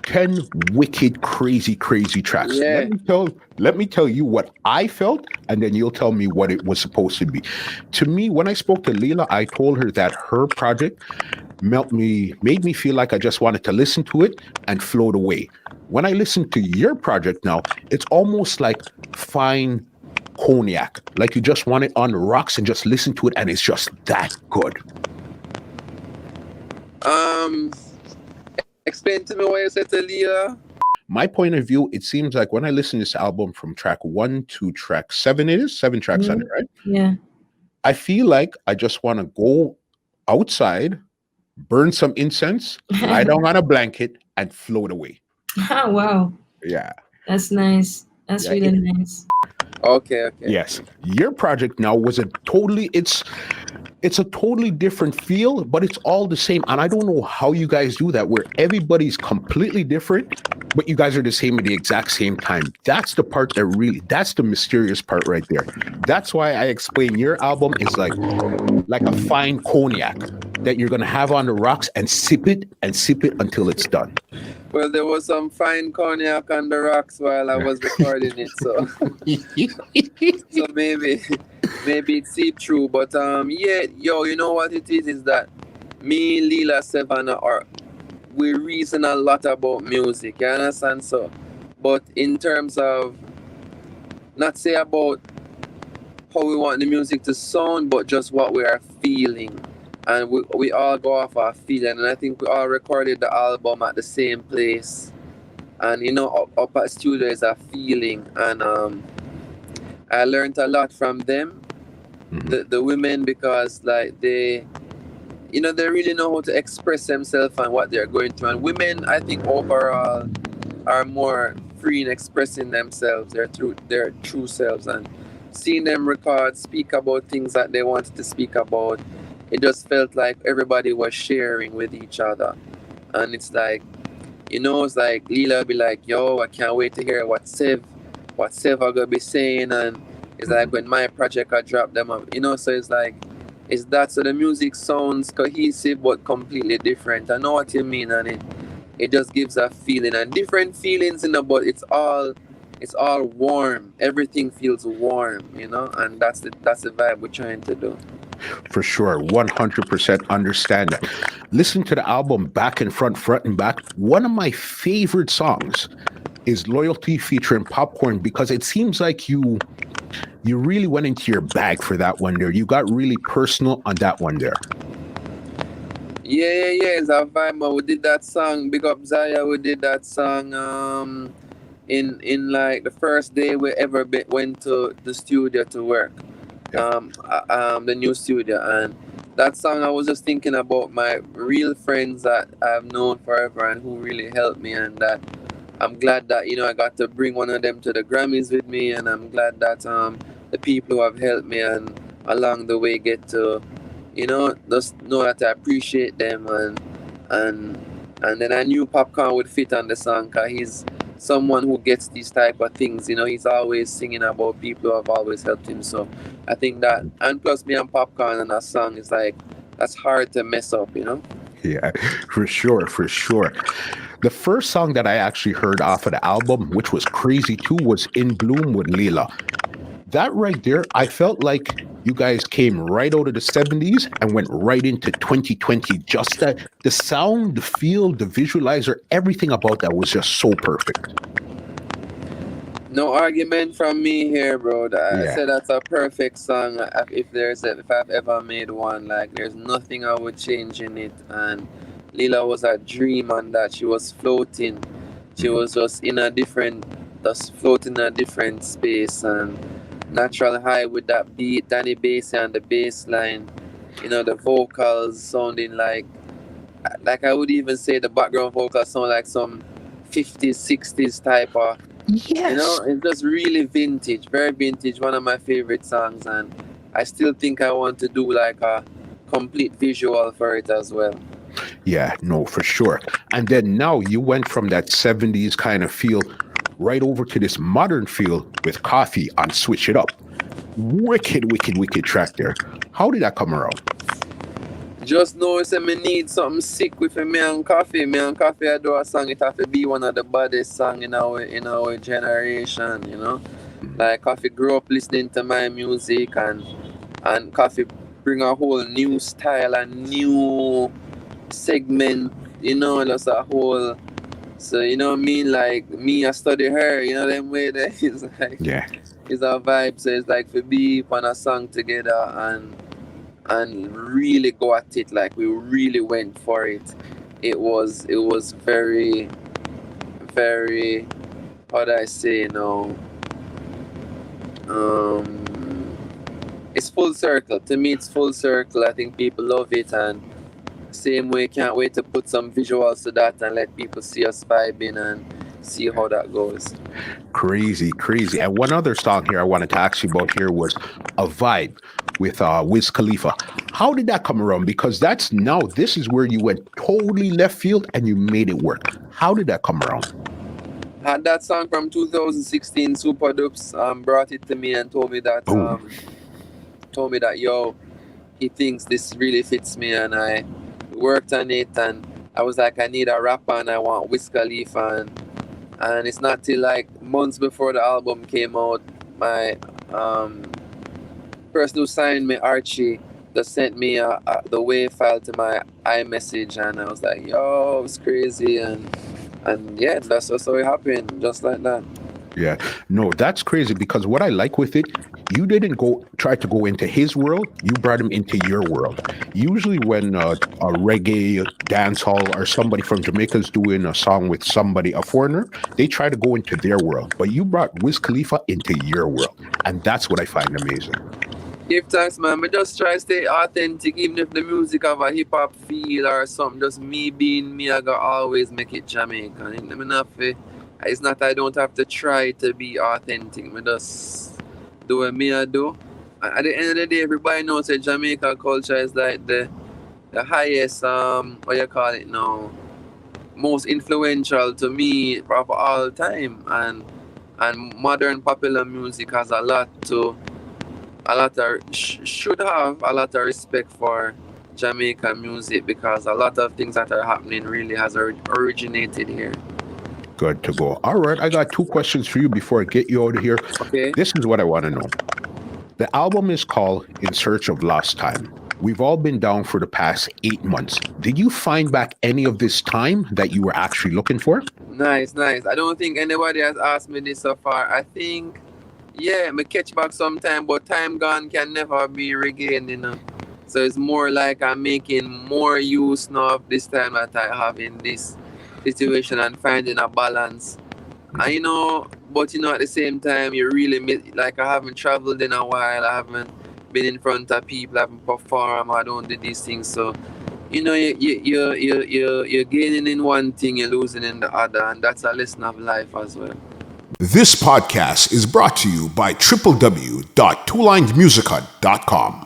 10 wicked, crazy tracks. Yeah. Let me tell you what I felt, and then you'll tell me what it was supposed to be. To me, when I spoke to Lila, I told her that her project made me feel like I just wanted to listen to it and float away. When I listen to your project now, it's almost like fine cognac. Like you just want it on the rocks and just listen to it, and it's just that good. Explain to me what you said to Leah. My point of view, it seems like when I listen to this album from track 1 to track 7, it is 7 tracks on it, right? Yeah. I feel like I just want to go outside, burn some incense, lie down on a blanket, and float away. Oh, wow. Yeah. That's nice. That's really nice. Okay. Yes. Your project now was it's a totally different feel, but it's all the same. And I don't know how you guys do that, where everybody's completely different, but you guys are the same at the exact same time. That's the part that's the mysterious part right there. That's why I explain your album is like a fine cognac that you're going to have on the rocks and sip it until it's done. Well, there was some fine cognac on the rocks while I was recording it, so so maybe it seeped through. But you know what it is that me, Lila, Savannah, we reason a lot about music, you understand? So, but in terms of not say about how we want the music to sound, but just what we are feeling. And we all go off our feeling, and I think we all recorded the album at the same place. And you know, up at studio is a feeling, and I learned a lot from them, the women, because like they really know how to express themselves and what they're going through. And women, I think overall, are more free in expressing themselves, their true selves, and seeing them record, speak about things that they wanted to speak about. It just felt like everybody was sharing with each other. And it's like, it's like Lila be like, yo, I can't wait to hear what Sev are gonna be saying. And it's like when my project I drop them up, so it's like, it's that. So the music sounds cohesive but completely different. I know what you mean, and it just gives a feeling and different feelings but it's all warm. Everything feels warm, and that's the vibe we're trying to do. For sure, 100% understand that. Listen to the album back and front and back. One of my favorite songs is Loyalty featuring Popcaan, because it seems like you really went into your bag for that one there. You got really personal on that one there. Yeah, it's a vibe. We did that song, Big Up Zaya, we did that song in like the first day we ever went to the studio to work. The new studio, and that song I was just thinking about my real friends that I've known forever and who really helped me, and that I'm glad that I got to bring one of them to the Grammys with me, and I'm glad that the people who have helped me and along the way get to just know that I appreciate them, and then I knew Popcaan would fit on the song because he's someone who gets these type of things. He's always singing about people who have always helped him. So I think that, and plus me and Popcaan and that song is like, that's hard to mess up, Yeah, for sure. The first song that I actually heard off of the album, which was crazy too, was In Bloom with Lila. That right there, I felt like you guys came right out of the 70s and went right into 2020. Just that, the sound, the feel, the visualizer, everything about that was just so perfect. No argument from me here, bro. I said that's a perfect song. If I've ever made one, like there's nothing I would change in it. And Lila was a dream on that. She was floating. She was just floating in a different space, and natural high with that beat, Danny bass and the bass line, the vocals sounding like I would even say the background vocals sound like some 50s, 60s type of, it's just really vintage, very vintage, one of my favorite songs, and I still think I want to do like a complete visual for it as well. Yeah, no, for sure. And then now you went from that 70s kind of feel right over to this modern feel with Koffee on Switch It Up. Wicked track there. How did that come around? Just know say me need something sick with me and Koffee. Me and Koffee I do a song, it have to be one of the baddest song in our generation, you know. Like Koffee grew up listening to my music, and Koffee bring a whole new style and new segment, you know, just a whole. So you know what I mean, like me I study her, you know them way that is like Yeah. it's a vibe. So it's like for be on a song together and really go at it, like we really went for it. It was very, very, how do I say, you know, it's full circle. To me it's full circle. I think people love it, and same way can't wait to put some visuals to that and let people see us vibing and see how that goes. Crazy. And one other song here I wanted to ask you about here was A Vibe with Wiz Khalifa. How did that come around? Because this is where you went totally left field and you made it work. How did that come around? Had that song from 2016, Super Dupes brought it to me and told me that yo, he thinks this really fits me, and I worked on it, and I was like, I need a rapper and I want Wiz Khalifa, and it's not till like months before the album came out, my person who signed me, Archie, just sent me the WAV file to my iMessage, and I was like, yo, it's crazy, and yeah, that's just how it happened, just like that. Yeah, no, that's crazy, because what I like with it, you didn't try to go into his world, you brought him into your world. Usually when a reggae dancehall or somebody from Jamaica is doing a song with somebody, a foreigner, they try to go into their world, but you brought Wiz Khalifa into your world, and that's what I find amazing. Give thanks, man. I just try to stay authentic, even if the music have a hip hop feel or something. Just me being me, I gotta always make it Jamaican. It's not I don't have to try to be authentic. I just do what me I do. At the end of the day, everybody knows that Jamaica culture is like the highest what you call it now, most influential to me of all time, and modern popular music has should have a lot of respect for Jamaican music, because a lot of things that are happening really has originated here. Good to go. All right, I got two questions for you before I get you out of here. Okay. This is what I want to know. The album is called In Search of Lost Time. We've all been down for the past 8 months. Did you find back any of this time that you were actually looking for? Nice. I don't think anybody has asked me this so far. I think, yeah, me catch back sometime, but time gone can never be regained, you know. So it's more like I'm making more use now of this time that I have in this situation and finding a balance. And you know, but you know, at the same time, you really miss, like I haven't traveled in a while, I haven't been in front of people, I haven't performed, I don't do these things. So, you know, you're gaining in one thing, you're losing in the other, and that's a lesson of life as well. This podcast is brought to you by www.twolinedmusica.com.